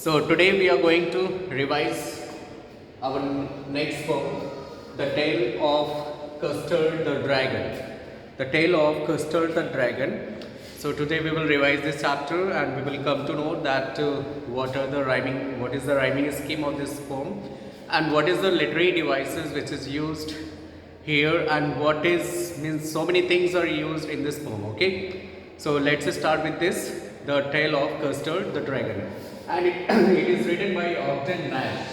So today we are going to revise our next poem, The Tale of Custard the Dragon. The Tale of Custard the Dragon. So today we will revise this chapter and we will come to know that what is the rhyming scheme of this poem and what is the literary devices which is used here and what is means so many things are used in this poem. Okay, so let's start with this, The Tale of Custard the Dragon, and it is written by Ogden Nash.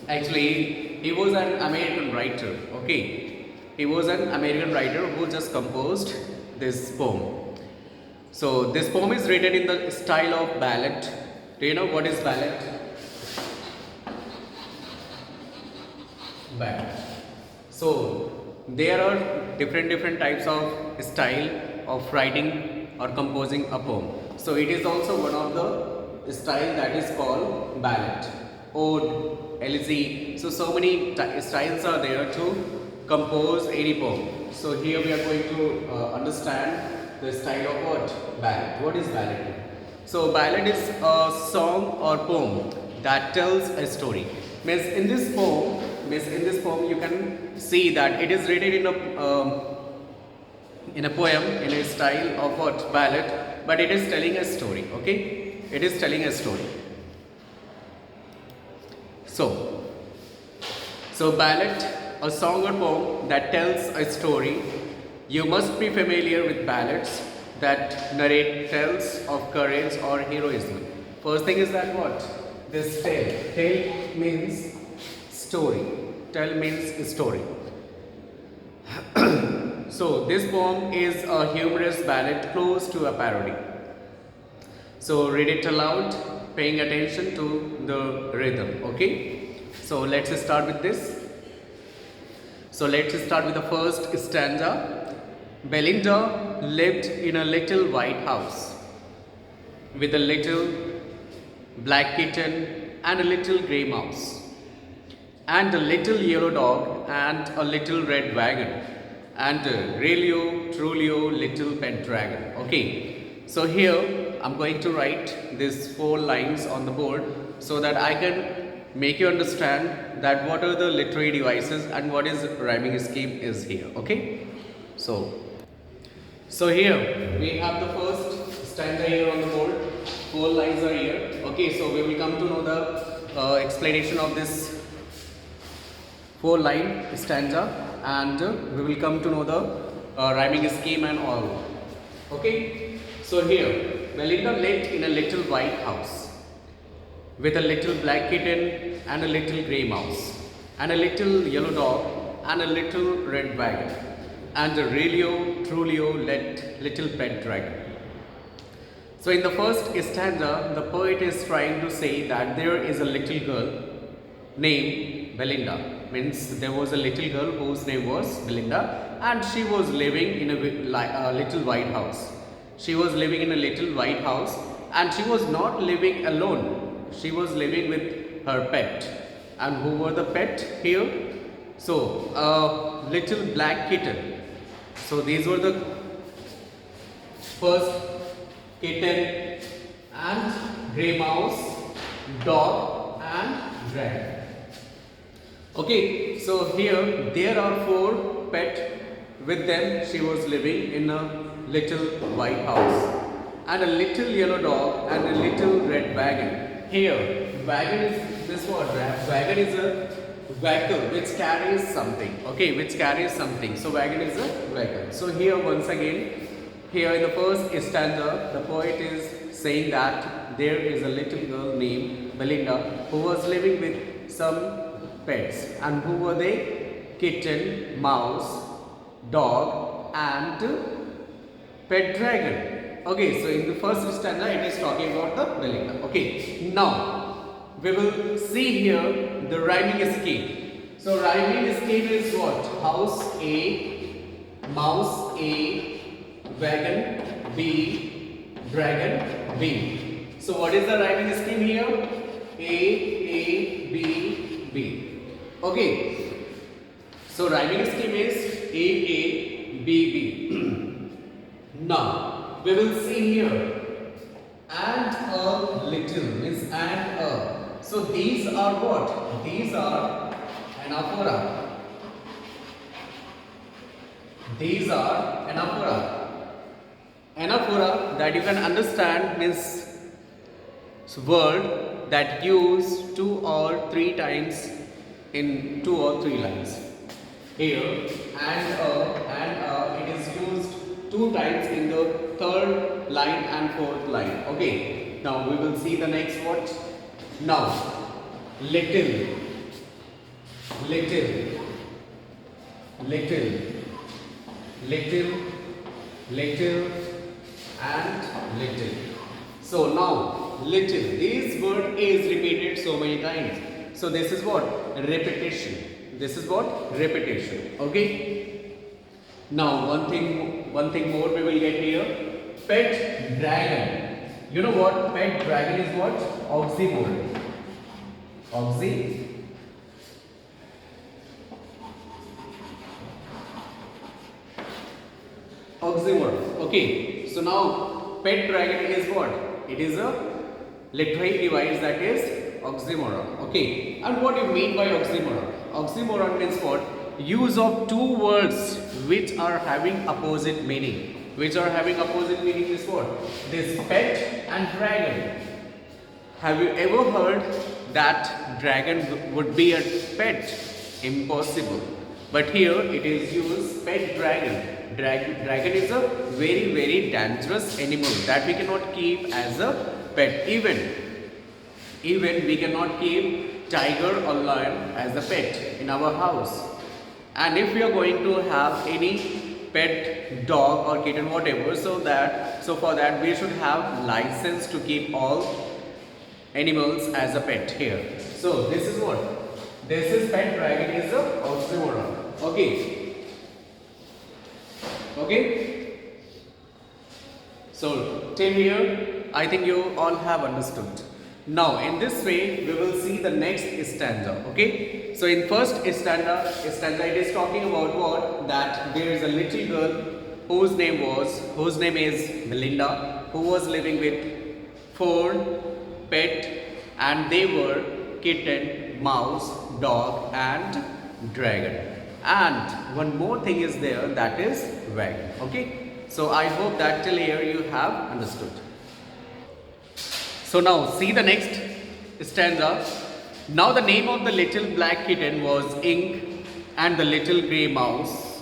Actually, he was an American writer. Okay, he was an American writer who just composed this poem. So this poem is written in the style of ballad. Do you know what is ballad? Ballad. So there are different types of style of writing or composing a poem. So it is also one of the style that is called ballad, ode, elegy. So many styles are there to compose any poem. So here we are going to understand the style of what? Ballad. What is ballad? So ballad is a song or poem that tells a story. Means in this poem you can see that it is written in a poem in a style of what? Ballad, but it is telling a story. Okay, it is telling a story. So ballad, a song or poem that tells a story. You must be familiar with ballads that narrate tales of courage or heroism. First thing is that what? This tale. Tale means story. Tale means story. So this poem is a humorous ballad close to a parody. So read it aloud, paying attention to the rhythm. Okay. So let's start with this. So let's start with the first stanza. Belinda lived in a little white house with a little black kitten and a little grey mouse and a little yellow dog and a little red wagon and a Relio, Trulio, little pet dragon. Okay, so here I'm going to write these 4 lines on the board so that I can make you understand that what are the literary devices and what is rhyming scheme is here. Okay, so here we have the first stanza here on the board. 4 lines are here. Okay, so we will come to know the explanation of this 4-line stanza and we will come to know the rhyming scheme and all. Okay, so here Belinda lived in a little white house with a little black kitten and a little grey mouse and a little yellow dog and a little red wagon and a Relio, Trulio, little pet dragon. So in the first stanza, the poet is trying to say that there is a little girl named Belinda. Means there was a little girl whose name was Belinda and she was living in a little white house. She was living in a little white house and she was not living alone. She was living with her pet. And who were the pet here? So a little black kitten. So these were the first kitten and grey mouse, dog and dragon. Okay, so here there are 4 pets. With them she was living in a little white house and a little yellow dog and a little red wagon. Here wagon is this what? Wagon is a vehicle which carries something. Okay, which carries something. So wagon is a vehicle. So here once again, here in the first stanza, the poet is saying that there is a little girl named Belinda who was living with some pets. And who were they? Kitten, mouse, dog and pet dragon. Okay, so in the first stanza it is talking about the Belinda. Okay, now we will see here the rhyming scheme. So rhyming scheme is what? House A, mouse A, wagon B, dragon B. So what is the rhyming scheme here? A, B, B. Okay, so rhyming scheme is A, B, B. Now we will see here and a little means and. So these are what? These are anaphora. These are anaphora. Anaphora that you can understand means word that used 2 or 3 times in 2 or 3 lines. Here and it is used 2 times in the 3rd line and 4th line. Okay. Now we will see the next word. Now little, little, little, little, little and little. So now little, this word is repeated so many times. So this is what? Repetition. This is what? Repetition. Okay. Now one thing more we will get here. Pet dragon. You know what? Pet dragon is what? Oxymoron. Oxymoron. Okay. So now pet dragon is what? It is a literary device that is oxymoron. Okay. And what do you mean by oxymoron? Oxymoron means what? Use of 2 words which are having opposite meaning. Which are having opposite meaning is what? This pet and dragon. Have you ever heard that dragon would be a pet? Impossible. But here it is used pet dragon. Dragon is a very, very dangerous animal that we cannot keep as a pet. Even we cannot keep tiger or lion as a pet in our house. And if we are going to have any pet dog or kitten, whatever, so for that we should have license to keep all animals as a pet here. So this is what? This is pet dragon is a oxymoron. Okay. Okay. So till here I think you all have understood. Now in this way we will see the next stanza. Okay. So in first stanza it is talking about what? That there is a little girl whose name is Melinda, who was living with 4 pet, and they were kitten, mouse, dog and dragon. And one more thing is there, that is wagon. Okay. So I hope that till here you have understood. So now see the next stanza. Now the name of the little black kitten was Ink, and the little grey mouse,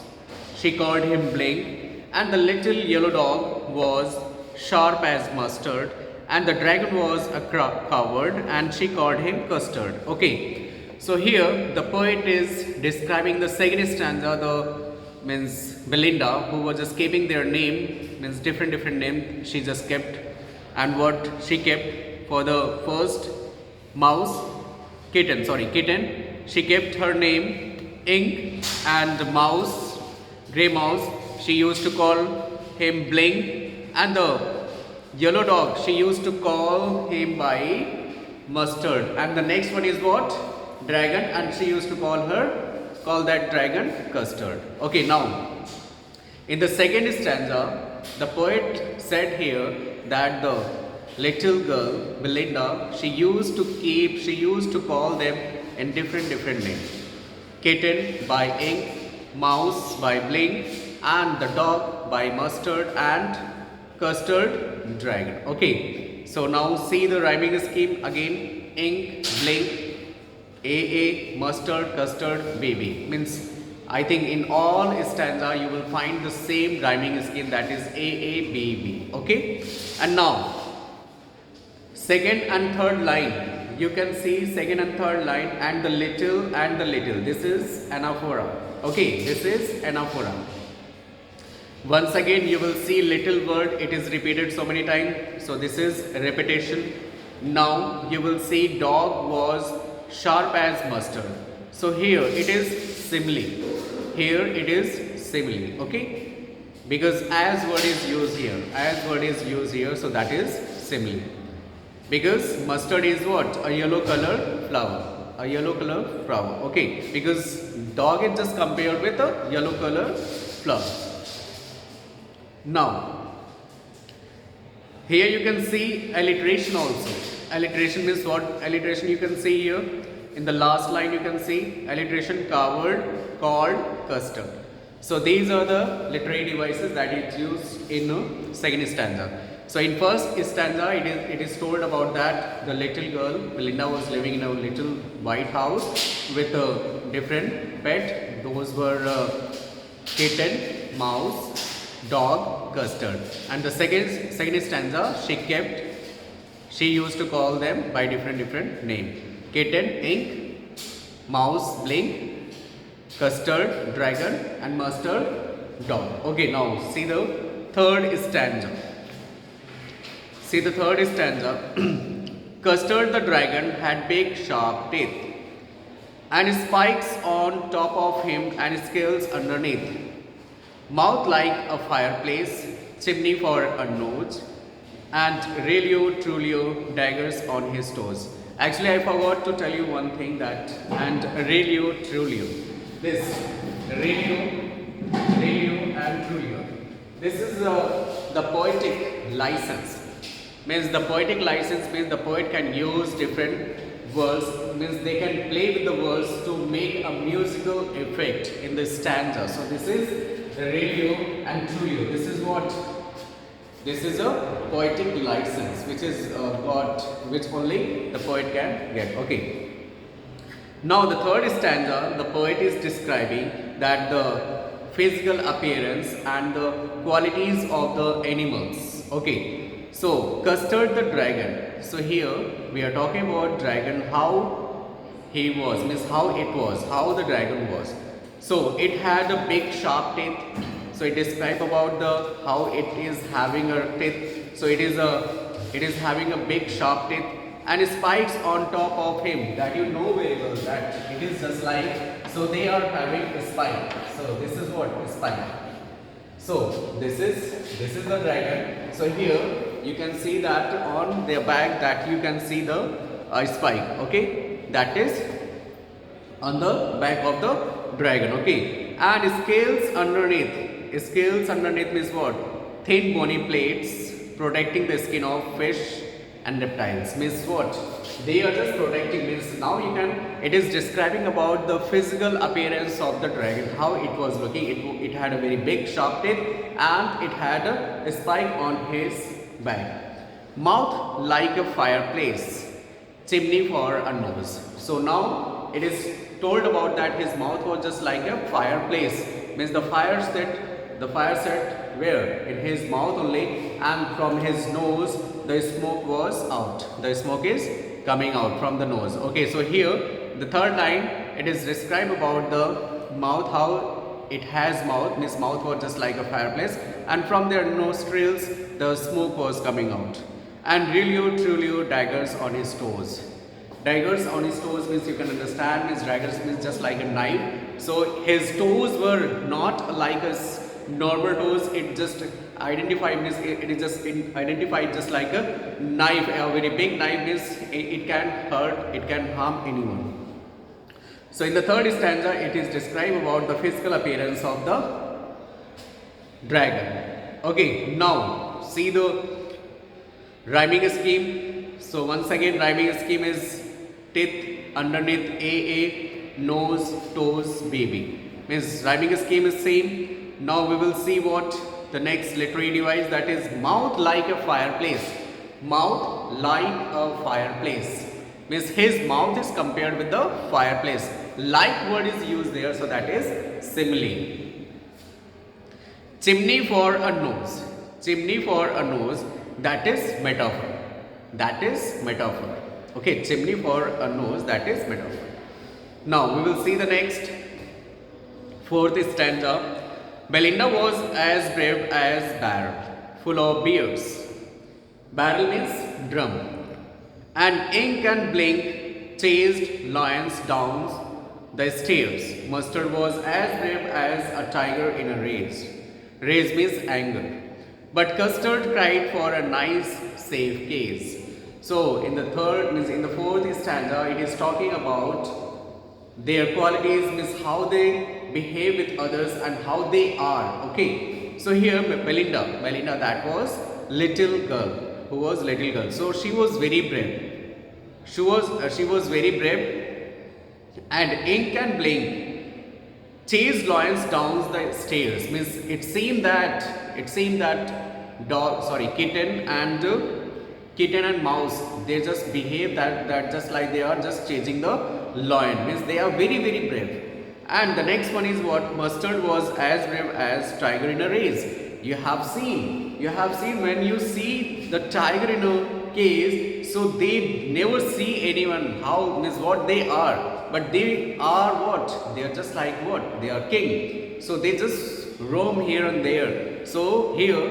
she called him Blink, and the little yellow dog was Sharp as Mustard, and the dragon was a coward, and she called him Custard. Okay. So here the poet is describing the second stanza, the means Belinda, who was just keeping their name, means different name she just kept, and what she kept for the first kitten, she kept her name Ink, and the grey mouse, she used to call him Blink, and the yellow dog, she used to call him by Mustard, and the next one is what? Dragon, and she used to call that dragon Custard. Okay, now in the second stanza the poet said here that the little girl Belinda, she used to call them in different names. Kitten by Ink, mouse by Blink, and the dog by Mustard, and Custard dragon. Okay. So now see the rhyming scheme again. Ink, Blink, AA, Mustard, Custard, baby. Means I think in all stanza you will find the same rhyming scheme, that is AABB. Okay. And now second and third line, you can see second and third line, and the little. This is anaphora. Okay, this is anaphora. Once again you will see little word, it is repeated so many times. So this is repetition. Now you will see dog was sharp as mustard. So here it is simile. Okay, because as word is used here, so that is simile. Because mustard is what? A yellow color flower. Okay, because dog is just compared with a yellow color flower. Now here you can see alliteration also. alliteration means what? Alliteration you can see here. In the last line you can see alliteration covered, called, custard. So these are the literary devices that is used in second stanza. So in first stanza it is told about that the little girl Belinda was living in a little white house with a different pet. Those were kitten, mouse, dog, custard. And the second stanza she used to call them by different name. Kitten, ink, mouse, blink, custard, dragon, and mustard, dog. Okay, now see the third stanza. See the third stanza. Custard the dragon had big sharp teeth and spikes on top of him and scales underneath. Mouth like a fireplace, chimney for a nose, and Relio Trulio daggers on his toes. Actually, I forgot to tell you one thing that, and Relio Trulio. This Relio and Trulio. This is the poetic license. Means the poetic license means the poet can use different words, means they can play with the words to make a musical effect in the stanza. So this is Relio and Trulio. This is what? This is a poetic license which is which only the poet can get. Okay. Now the third stanza, the poet is describing that the physical appearance and the qualities of the animals. Okay. So Custard the dragon. So here we are talking about dragon, how he was, means how it was, how the dragon was. So it had a big sharp teeth. So it describes about the how it is having a teeth. So it is having a big sharp teeth and spikes on top of him. That you know very well that it is just like, so they are having a spike. So this is what? Spike. So this is the dragon. So here you can see that on their back that you can see the spike. Okay, that is on the back of the dragon. Okay, and scales underneath. Scales underneath means what? Thin bony plates protecting the skin of fish and reptiles. Means what? They are just protecting. Means now you can. It is describing about the physical appearance of the dragon, how it was looking. It had a very big sharp teeth and it had a spike on his back. Mouth like a fireplace, chimney for a nose. So now it is told about that his mouth was just like a fireplace. Means the fire set where? In his mouth only, and from his nose the smoke was out. The smoke is coming out from the nose. Okay, so here the third line it is described about the mouth, how it has mouth, means mouth was just like a fireplace, and from their nostrils the smoke was coming out. And Relio Trulio daggers on his toes. Daggers on his toes means you can understand, means daggers means just like a knife. So his toes were not like a normal toes. It just identified, means it is just identified just like a knife. A very big knife means it can hurt, it can harm anyone. So in the third stanza it is described about the physical appearance of the dragon. Okay, now see the rhyming scheme. So once again rhyming scheme is teeth underneath a nose, toes, baby. Means rhyming scheme is same. Now we will see what the next literary device, that is mouth like a fireplace. Mouth like a fireplace. Means his mouth is compared with the fireplace. Like word is used there, so that is simile. Chimney for a nose. Chimney for a nose, that is metaphor. That is metaphor. Okay, chimney for a nose, that is metaphor. Now we will see the next fourth stanza. Belinda was as brave as barrel, full of beers. Barrel means drum. And ink and blink chased lions down the stairs. Mustard was as brave as a tiger in a rage. Rage means anger. But Custard cried for a nice, safe case. So in the fourth stanza, it is talking about their qualities, means how they behave with others and how they are. Okay. So here Belinda, that was little girl. Who was little girl? So she was very brave. She was very brave, and ink and blink chased lions down the stairs. Means it seemed that kitten and mouse, they just behave that just like they are just chasing the lion. Means they are very very brave. And the next one is what? Mustard was as brave as tiger in a race. You have seen when you see the tiger in a cage, so they never see anyone how, means what they are, but they are what? They are just like what? They are king. So they just roam here and there. So here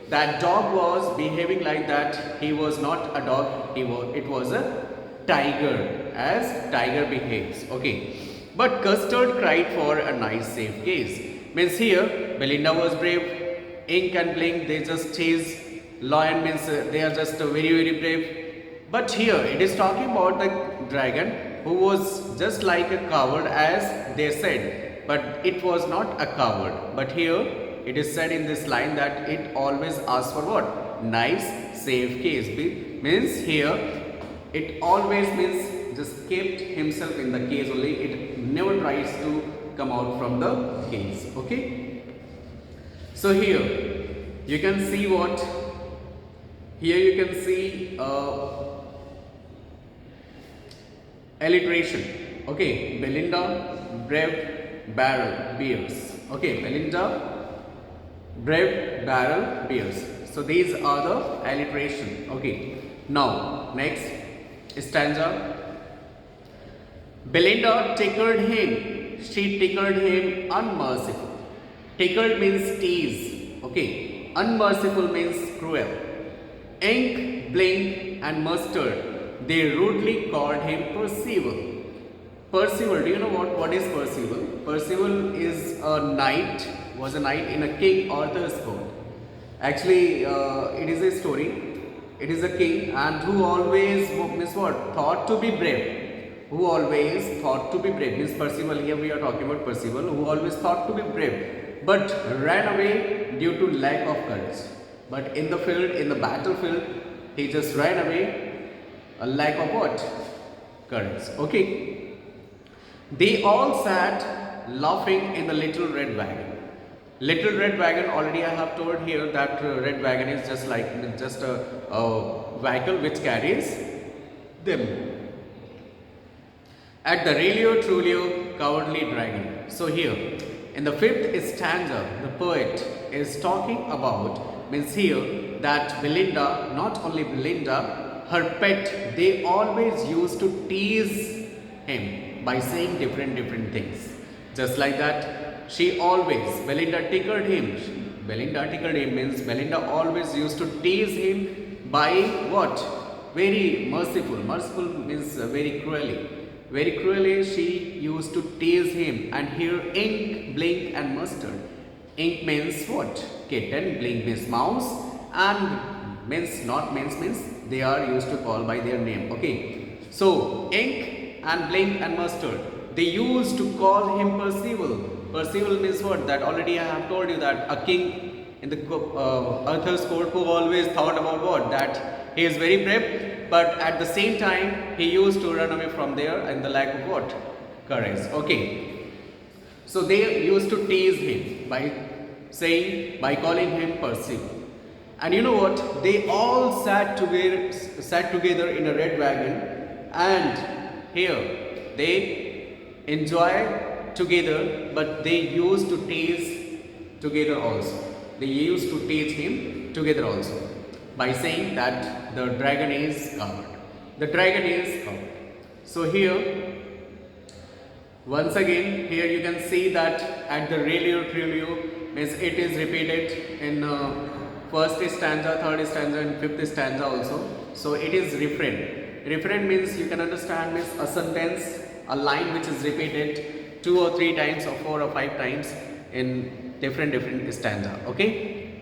that dog was behaving like that. He was not a dog, it was a tiger, as tiger behaves. Okay. But Custard cried for a nice safe case. Means here Belinda was brave, ink and blink they just chase lion, means they are just very very brave. But here it is talking about the dragon who was just like a coward, as they said, but it was not a coward. But here it is said in this line that it always asks for what? Nice safe case. Means here it always means just kept himself in the cage only. It never tries to come out from the cage. Okay. So here you can see what? Here you can see alliteration. Okay. Belinda, brave, barrel, beers. Okay. Belinda, brave, barrel, beers. So these are the alliteration. Okay. Now next stanza. Belinda tickled him. She tickled him unmerciful. Tickled means tease. Okay. Unmerciful means cruel. Ink, blink and mustard, they rudely called him Percival. Percival, do you know what is Percival? Percival is a knight, was a knight in a King Arthur's court. Actually, it is a story. It is a king and who always means what? Thought to be brave. Who always thought to be brave, means Percival, here we are talking about Percival, who always thought to be brave, but ran away due to lack of courage. But in the field, in the battlefield, he just ran away, a lack of what? Courage. Okay. They all sat laughing in the little red wagon. Little red wagon, already I have told here that red wagon is just like just a vehicle which carries them. At the Relio Trulio cowardly dragon. So here in the fifth stanza, the poet is talking about, means here that Belinda, not only Belinda, her pet, they always used to tease him by saying different things. Just like that, she always, Belinda tickled him. Belinda tickled him means Belinda always used to tease him by what? Very merciful. Merciful means very cruelly. Very cruelly she used to tease him. And here ink, blink and mustard. Ink means what? Kitten. Blink means mouse. And means not means they are used to call by their name. Okay. So ink and blink and mustard, they used to call him Percival. Percival means what? That already I have told you that a king in the Arthur's court who always thought about what? That he is very brave, but at the same time he used to run away from there and the lack of what? Courage. Okay. So they used to tease him by saying, by calling him Percival. And you know what? They all sat together in a red wagon, and here they enjoy together, but they used to tease together also. They used to tease him together also by saying that the dragon is coward. The dragon is coward. So here, once again, here you can see that at the Relio Trulio, means it is repeated in first stanza, third stanza and fifth stanza also. So it is refrain. Refrain means, you can understand, means a sentence, a line which is repeated 2 or 3 times or 4 or 5 times in different stanza. Okay.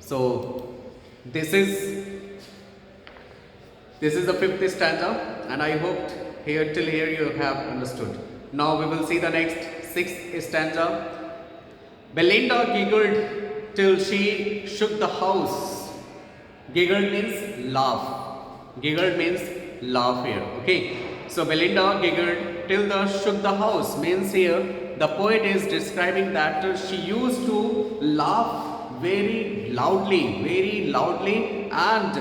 So this is the fifth stanza, and I hope till here you have understood. Now we will see the next sixth stanza. Belinda giggled till she shook the house. Giggled means laugh. Giggled means laugh here. Okay. So Belinda giggled till the shook the house. Means here the poet is describing that she used to laugh very loudly, and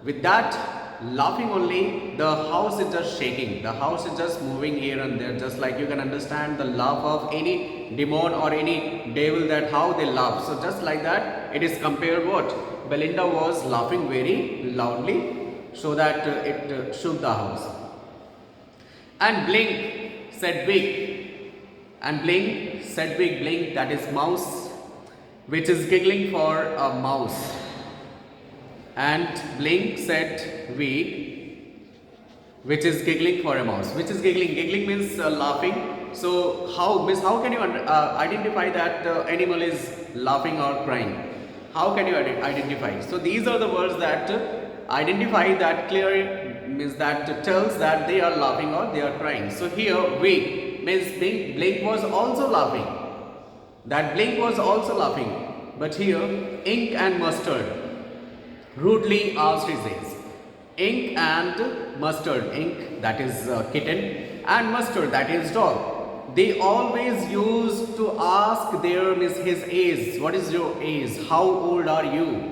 with that laughing only, the house is just shaking. The house is just moving here and there, just like you can understand the laugh of any demon or any devil, that how they laugh. So just like that, it is compared what Belinda was laughing very loudly, so that it shook the house. And Blink said Wig, and Blink said Wig. Blink, that is mouse, which is giggling for a mouse. And Blink said Wig, which is giggling for a mouse. Which is giggling? Giggling means laughing. So how can you identify that animal is laughing or crying? How can you identify? So these are the words that identify that clear, means that tells that they are laughing or they are crying. So here Wig means Blink was also laughing. That Blink was also laughing. But here Ink and Mustard rudely asked his age. Ink and Mustard, Ink that is kitten, and Mustard that is dog. They always used to ask his age. What is your age? How old are you?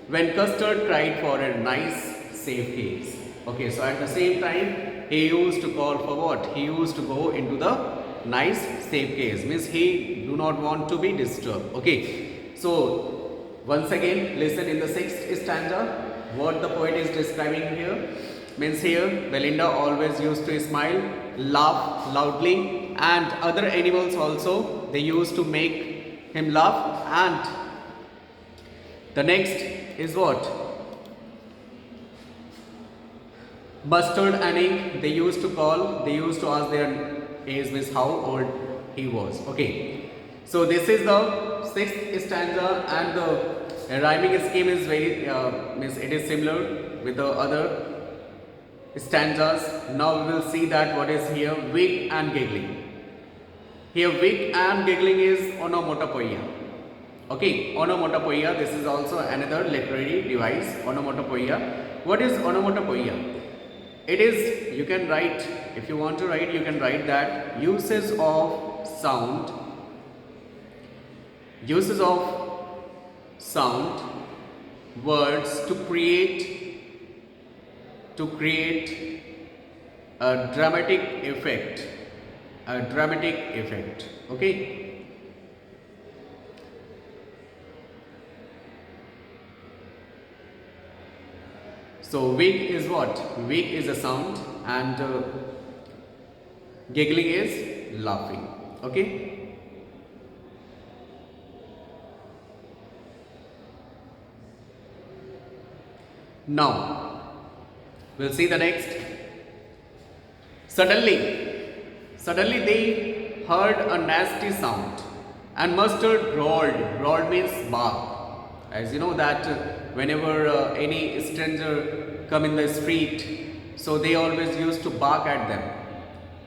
When Custard cried for a nice safe case. Okay, so at the same time he used to call for what? He used to go into the nice safe case. Means he do not want to be disturbed. Okay, so once again, listen in the 6th stanza what the poet is describing here. Means here Belinda always used to smile, laugh loudly, and other animals also, they used to make him laugh. And the next is what? Mustard and Ink, they used to ask their age, means how old he was. Okay, so this is the 6th stanza, and the rhyming scheme is very means it is similar with the other stanzas. Now we will see that what is here wig and giggling. Here wig and giggling is onomatopoeia. Okay, onomatopoeia, this is also another literary device, onomatopoeia. What is onomatopoeia? It is, you can write, if you want to write, you can write that uses of sound words to create a dramatic effect. Okay, so wig is what? Wig is a sound, and giggling is laughing. Okay, now we'll see the next. Suddenly they heard a nasty sound, and Mustard growled. Growled means bark. As you know that whenever any stranger come in the street, so they always used to bark at them.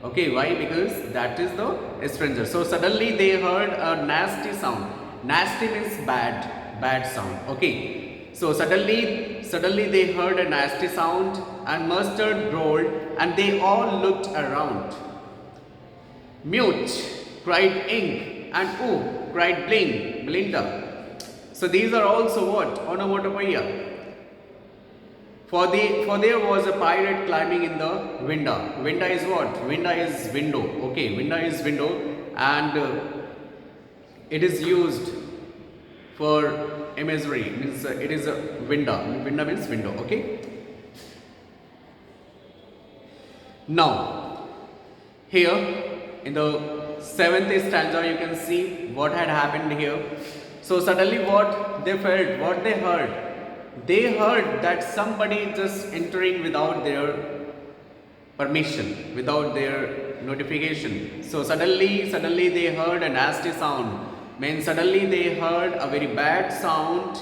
Okay, why? Because that is the stranger. So suddenly they heard a nasty sound. Nasty means bad sound. Okay, so suddenly they heard a nasty sound, and Mustard growled, and they all looked around. Mute, cried Ink, and ooh, cried Belinda. So these are also what? Onomatopoeia. For there was a pirate climbing in the window. Window is what? Window is window. Okay, window is window, and it is used for imagery. Means it is a window. Window means window. Okay. Now, here in the 7th stanza, you can see what had happened here. So suddenly, what they felt, what they heard. They heard that somebody just entering without their permission, without their notification. So suddenly they heard a nasty sound. Means suddenly they heard a very bad sound.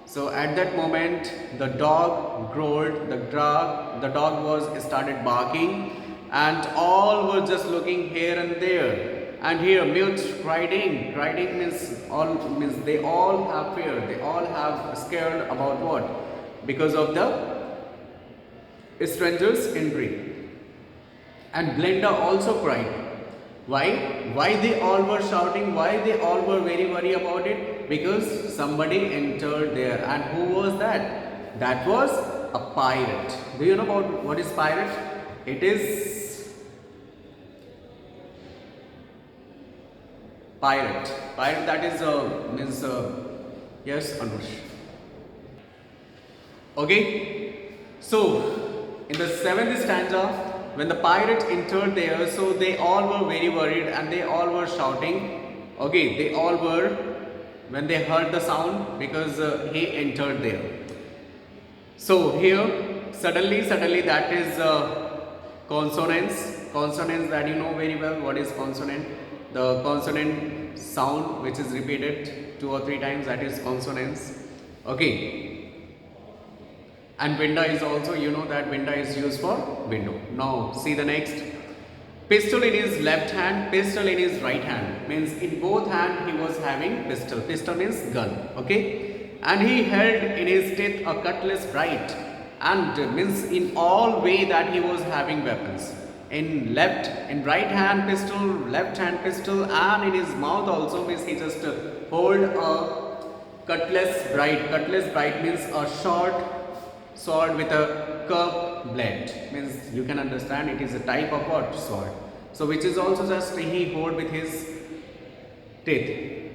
So at that moment the dog growled, the dog was started barking, and all were just looking here and there. And here Mute riding means they all have fear, they all have scared about what? Because of the strangers entry. And Glinda also cried. Why? Why they all were shouting? Why they all were very worried about it? Because somebody entered there. And who was that? That was a pirate. Do you know about what is pirate? It is pirate. Pirate, that is means yes, Anush. Okay. So in the 7th stanza, when the pirate entered there, so they all were very worried and they all were shouting. Okay, they all were when they heard the sound because he entered there. So here suddenly that is consonants. Consonants, that you know very well what is consonant. The consonant sound which is repeated 2 or 3 times, that is consonants. Okay. And window is also, you know that window is used for window. Now see the next. Pistol in his left hand, pistol in his right hand. Means in both hand he was having pistol. Pistol means gun. Okay. And he held in his teeth a cutlass bright. And means in all way that he was having weapons. In right hand pistol, left hand pistol, and in his mouth also, means he just hold a cutlass bright. Cutlass bright means a short sword with a curved blade. Means you can understand it is a type of what? Sword. So which is also just he hold with his teeth.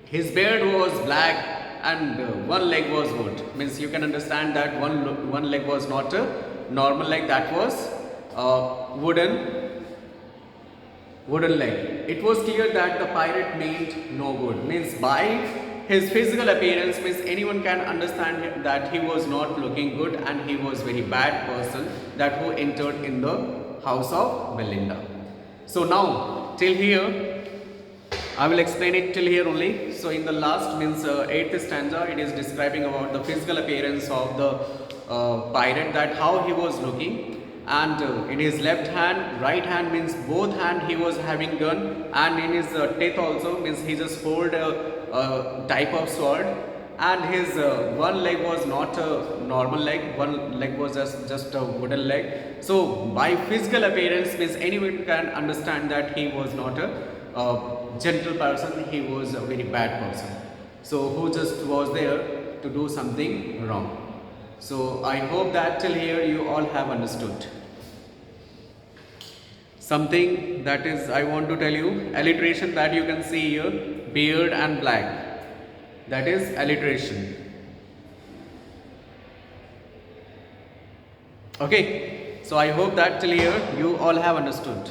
His beard was black and one leg was wood. Means you can understand that one leg was not a normal leg, that was wooden leg. It was clear that the pirate meant no good. Means by his physical appearance, means anyone can understand that he was not looking good and he was very bad person that who entered in the house of Belinda. So now till here I will explain it till here only. So in the last means 8th stanza, it is describing about the physical appearance of the pirate, that how he was looking. And in his left hand, right hand means both hand he was having gun, and in his teeth also, means he just hold a type of sword, and his one leg was not a normal leg, one leg was just a wooden leg. So by physical appearance, means anyone can understand that he was not a gentle person, he was a very bad person. So who just was there to do something wrong. So I hope that till here you all have understood. Something that is I want to tell you, alliteration that you can see here, beard and black, that is alliteration. Okay, so I hope that till here you all have understood.